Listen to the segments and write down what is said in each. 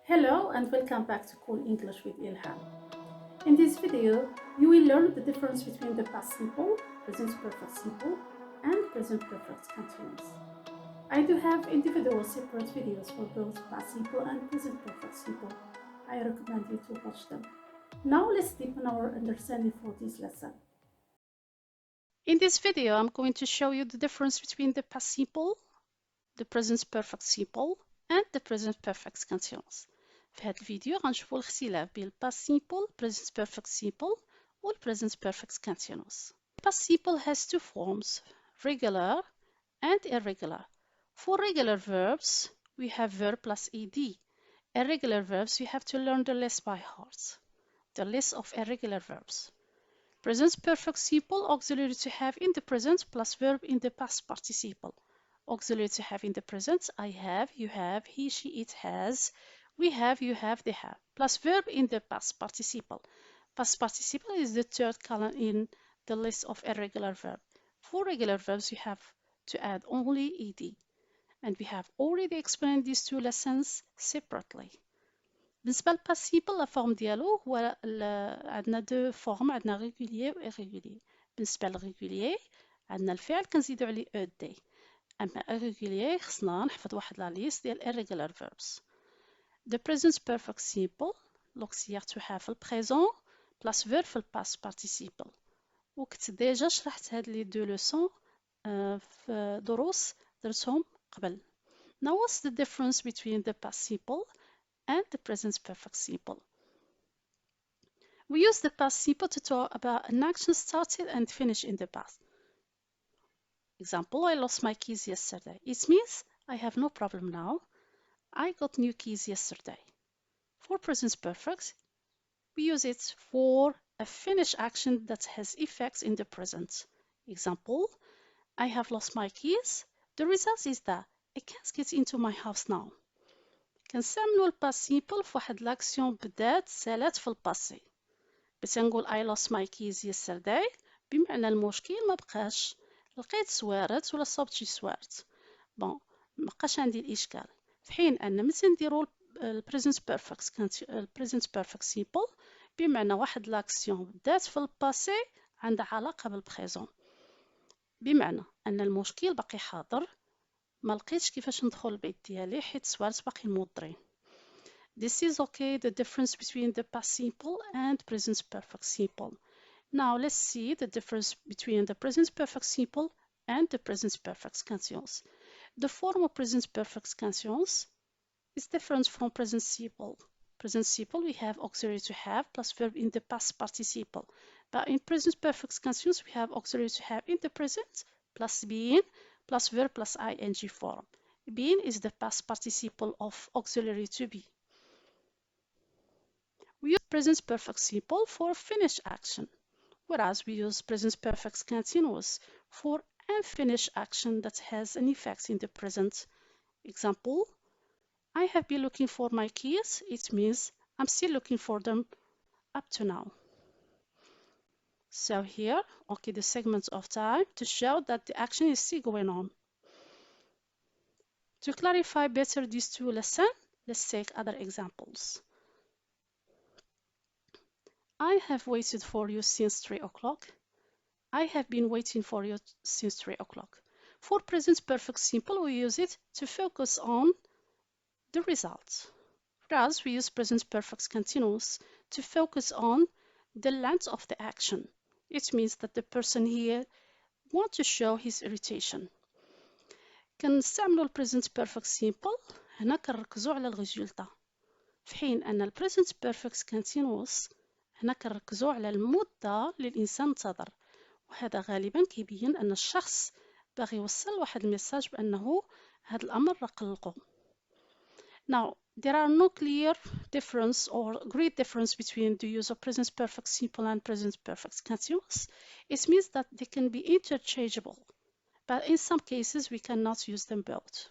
Hello and welcome back to Cool English with Ilham. In this video, you will learn the difference between the past simple, present perfect simple, and present perfect continuous. I do have individual separate videos for both past simple and present perfect simple. I recommend you to watch them. Now let's deepen our understanding for this lesson. In this video, I'm going to show you the difference between the past simple, the present perfect simple, and the present perfect continuous. في هذا الفيديو غنشوفوا الاختلاف بين past simple, present perfect simple و present perfect continuous. Past simple has two forms, regular and irregular. For regular verbs, we have verb plus ed. Irregular verbs, you have to learn the list by heart. The list of irregular verbs. Present perfect simple, auxiliary to have in the present plus verb in the past participle. Auxiliary to have in the present, I have, you have, he, she, it has, we have, you have, they have, plus verb in the past participle. Past participle is the third column in the list of irregular verb. For regular verbs, you have to add only ed. And we have already explained these two lessons separately. بالنسبة للباسيبل لا فورم ديالو هو عندنا دو فورم، عندنا ريغوليي و irrégulier. بالنسبة للريغوليي عندنا الفعل كنزيدو عليه او دي، اما irrégulier خصنا نحفظ واحد لا ليست ديال irregular verbs. The present perfect simple l'auxiliaire to have في البريزون بلاس verb في الباست participle، وكنت ديجا شرحت هاد لي دو لوسون في دروس درتهم قبل. Now what's the difference between the past simple and the present perfect simple? We use the past simple to talk about an action started and finished in the past. Example, I lost my keys yesterday. It means I have no problem now. I got new keys yesterday. For present perfect, we use it for a finished action that has effects in the present. Example, I have lost my keys. The result is that I can't get into my house now. كنستعملو الباس سيمبل فواحد لاكسيون بدات سالات في الباسي. باش نقول I lost my keys yesterday بمعنى المشكل ما بقاش، لقيت سوارت ولا صوبت شي سوارت. بون مبقاش عندي الاشكال، في حين ان ملي نديرو البريزنت بيرفكت كانت البريزنت بيرفكت سيمبل بمعنى واحد لاكسيون بدات في الباسي عندها علاقه بالبريزون، بمعنى ان المشكل باقي حاضر، ما لقيتش كيفاش ندخل البيت ديالي حيت سوارت باقي موضرين. This is okay, the difference between the past simple and present perfect simple. Now let's see the difference between the present perfect simple and the present perfect continuous. The form of present perfect continuous is different from present simple. Present simple we have auxiliary to have plus verb in the past participle. But in present perfect continuous we have auxiliary to have in the present plus being plus verb plus ing form. Being is the past participle of auxiliary to be. We use present perfect simple for finished action, whereas we use present perfect continuous for unfinished action that has an effect in the present. Example, I have been looking for my keys. It means I'm still looking for them up to now. So here, okay, the segments of time to show that the action is still going on. To clarify better these two lessons, let's take other examples. I have waited for you since 3 o'clock. I have been waiting for you since 3 o'clock. For present perfect simple, we use it to focus on the results. Whereas we use present perfect continuous to focus on the length of the action. It means that the person here wants to show his irritation. كنستعملوا present perfect simple هنا كنركزوا على الريزولتا، في حين أن present perfect continuous هنا كنركزوا على المدة اللي الإنسان انتظر، وهذا غالبا كيبين أن الشخص باغي يوصل واحد الميساج بأنه هذا الأمر راه قلقو. Now, there are no clear difference or great difference between the use of present perfect simple and present perfect continuous. It means that they can be interchangeable, but in some cases we cannot use them both.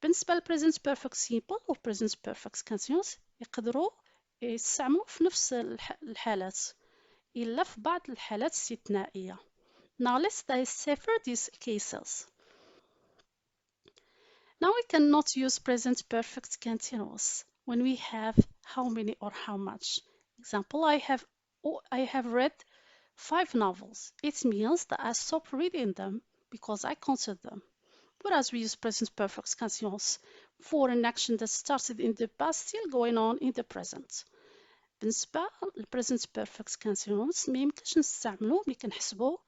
بالنسبة present perfect simple و present perfect continuous يقدروا يستعملوا في نفس الحالات إلا في بعض الحالات استثنائية. Now let's decipher these cases. Now we cannot use present perfect continuous when we have how many or how much. Example, I have read 5 novels. It means that I stopped reading them because I counted them. Whereas we use present perfect continuous for an action that started in the past still going on in the present. بالنسبة للبريزنت بيرفكت كونتينوس ما يمكنش نستعملو ملي كنحسبو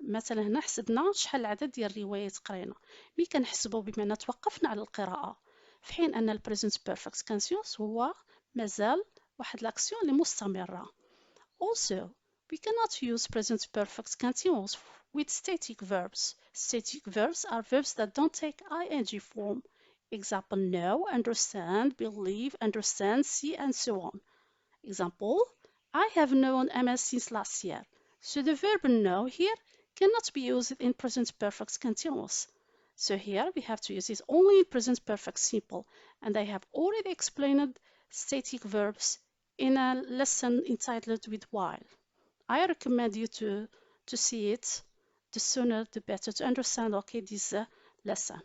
مثلا هنا حسبنا شحال العدد ديال الروايات قرينا ملي كنحسبو بمعنى توقفنا على القراءة في حين أن البريزنت بيرفكت كونتينوس هو مازال واحد لاكسيون اللي مستمرة. Also, we cannot use present perfect continuous with static verbs. Static verbs are verbs that don't take ing form. Example, know, understand, believe, understand, see, and so on. Example, I have known Emma since last year. So the verb know here cannot be used in present perfect continuous. So here we have to use it only in present perfect simple. And I have already explained static verbs in a lesson entitled with while. I recommend you to see it. The sooner the better to understand this lesson.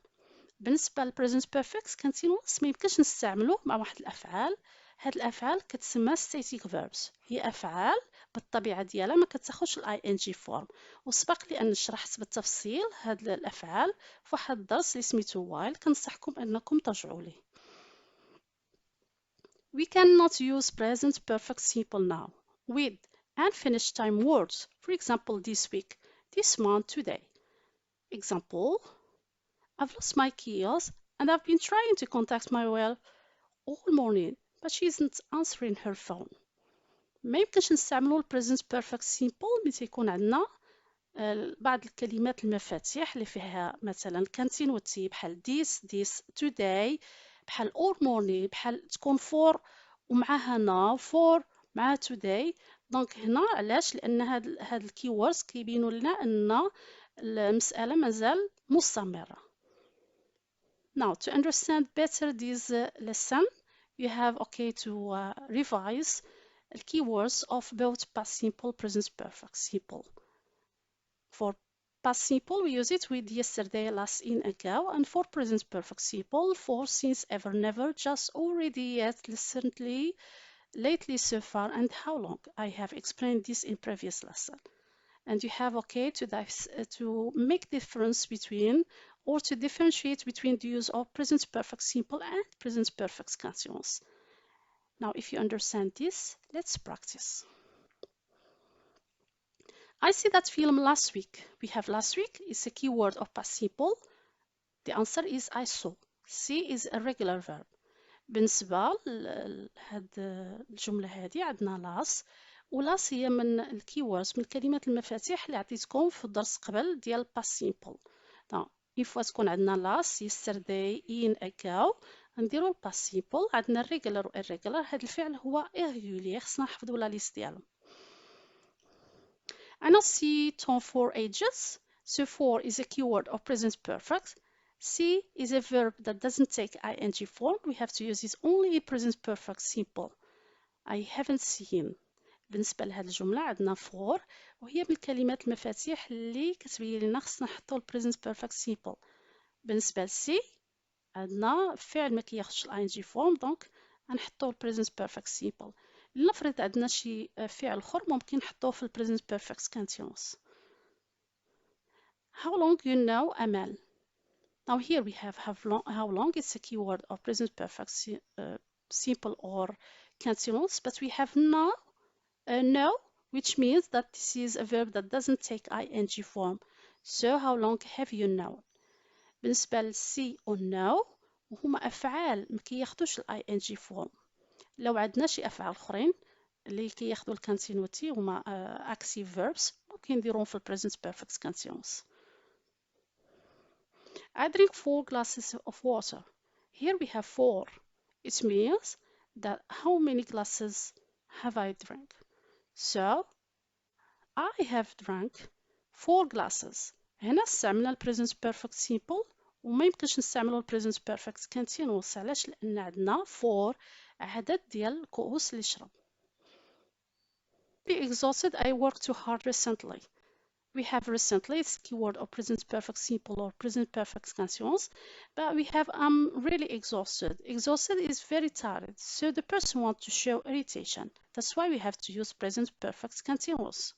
بالنسبة للبريزنت بيرفكت كونتينوس ما يمكنش نستعملوه مع واحد الأفعال. هاد الأفعال كتسمى static verbs. هي أفعال بالطبيعة ديالها ما كتاخدش الاي ان جي فورم، وسبق لي أن شرحت بالتفصيل هاد الأفعال في واحد الدرس اللي سميتو وايل، كنصحكم أنكم ترجعوا ليه. We cannot use present perfect simple now with and finished time words. For example, this week, this month, today. Example, I've lost my keys and I've been trying to contact my wife all morning but she isn't answering her phone. ما يمكنش نستعملو البريزنت بيرفكت سيمبل ملي تيكون عندنا بعض الكلمات المفاتيح اللي فيها مثلا continuity بحال this today بحال all morning بحال تكون for ومعها now for مع today. دونك هنا علاش؟ لان هاد الكيوردز كيبينوا لنا ان المسألة مازال مستمرة. Now, to understand better this lesson, you have to revise the keywords of both past simple, present perfect simple. For past simple, we use it with yesterday, last, in, ago, and for present perfect simple, for, since, ever, never, just, already, yet, recently, lately, so far, and how long. I have explained this in previous lesson. And you have to make difference between or to differentiate between the use of present perfect simple and present perfect continuous. Now, if you understand this, let's practice. I see that film last week. We have last week is a keyword of past simple. The answer is I saw. See is a regular verb. بالنسبة لهاد الجملة هذه عندنا لاس، ولاس هي من الكيوردز من الكلمات المفاتيح اللي عطيتكم في الدرس قبل ديال past simple. إن فوا تكون عندنا لاس yesterday in ago نديرو past simple. عندنا regular و irregular. هاد الفعل هو irregular خصنا نحفظو لا ليست ديالهم. I not see Tom for ages. So for is a keyword of present perfect. See is a verb that doesn't take ing form. We have to use it only in present perfect simple. I haven't seen. بالنسبة لهاد الجملة عندنا for وهي من الكلمات المفاتيح اللي كتبين لنا خصنا نحطو present perfect simple. بالنسبة لسي عندنا فعل ما كياخدش ال ing form دونك غنحطو present perfect simple. لنفرض عندنا شي فعل اخر ممكن نحطوه في present perfect continuous. How long you know Amal? Now here we have how long is a keyword of present perfect simple or continuous, but we have now know, which means that this is a verb that doesn't take ing form. So how long have you known? بالنسبة ل see و know هما أفعال ما كياخدوش ال ing form. لو عندنا شي أفعال أخرين اللي كياخدو ال continuity هما active verbs ممكن نديروهم في ال present perfect continuous. I drink 4 glasses of water. Here we have 4. It means that how many glasses have I drank? So I have drank 4 glasses. هنا استعملنا ال present perfect simple وما يمكنش نستعملو ال present perfect continuous. علاش؟ لأن عندنا 4 عدد ديال الكؤوس اللي شرب. Be exhausted. I worked too hard recently. We have recently this keyword of present perfect simple or present perfect continuous, but we have really exhausted. Exhausted is very tired, so the person wants to show irritation. That's why we have to use present perfect continuous.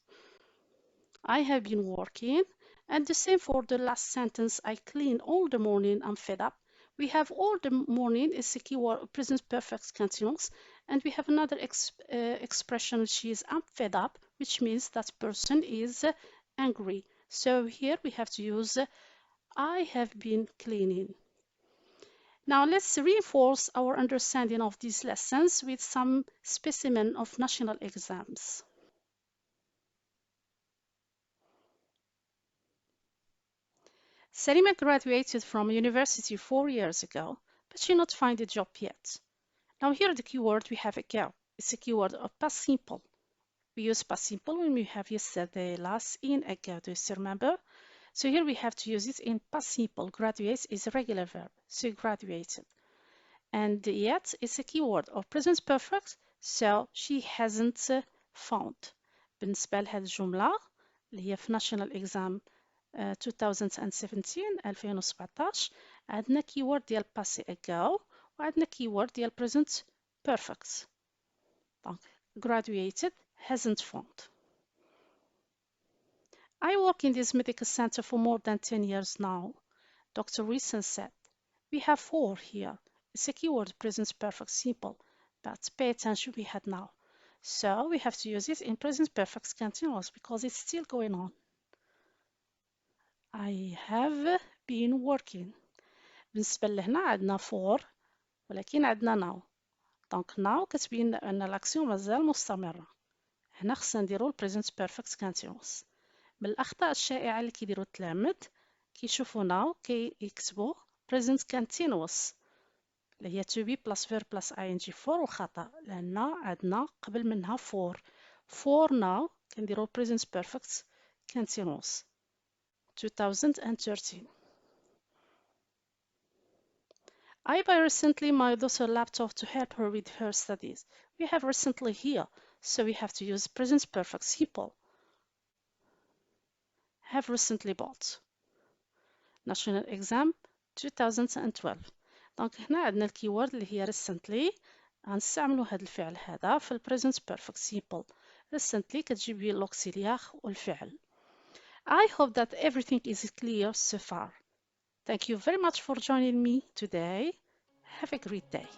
I have been working, and the same for the last sentence. I clean all the morning. I'm fed up. We have all the morning is a keyword of present perfect continuous, and we have another expression which is I'm fed up, which means that person is angry. So here we have to use I have been cleaning. Now let's reinforce our understanding of these lessons with some specimen of national exams. Selima graduated from university 4 years ago, but she not find a job yet. Now here the keyword we have ago. It's a keyword of past simple. We use past simple when we have yesterday, last, in, ago. Do you remember? So here we have to use it in past simple. Graduates is a regular verb. So graduated. And yet it's a keyword of present perfect. So she hasn't found. بالنسبة لهذه الجملة اللي هي في national exam 2017 عندنا keyword ديال passé ago وعندنا keyword ديال present perfect. Donc, graduated, hasn't found. I work in this medical center for more than 10 years now. Dr. Wilson said. We have 4 here. It's a keyword present perfect simple, but pay attention we had now. So we have to use it in present perfect continuous because it's still going on. I have been working. بالنسبة لهنا عندنا for ولكن عندنا now. دونك now كتبين أن الأكسيون مازال مستمرة. هنا خصنا نديرو present perfect continuous. من الأخطاء الشائعة اللي كيديرو التلاميذ كيشوفو now كيكتبو present continuous اللي هي to be plus verb plus ing for وخطأ لأن عندنا قبل منها for now كنديرو present perfect continuous 2013. I buy recently my daughter laptop to help her with her studies. We have recently here, so we have to use present perfect simple. Have recently bought. National exam 2012. دونك هنا عندنا الكيورد اللي هي recently غنستعملو هذا الفعل هذا في present perfect simple. recently كتجيب بيه l'auxiliaire والفعل. I hope that everything is clear so far. Thank you very much for joining me today. Have a great day.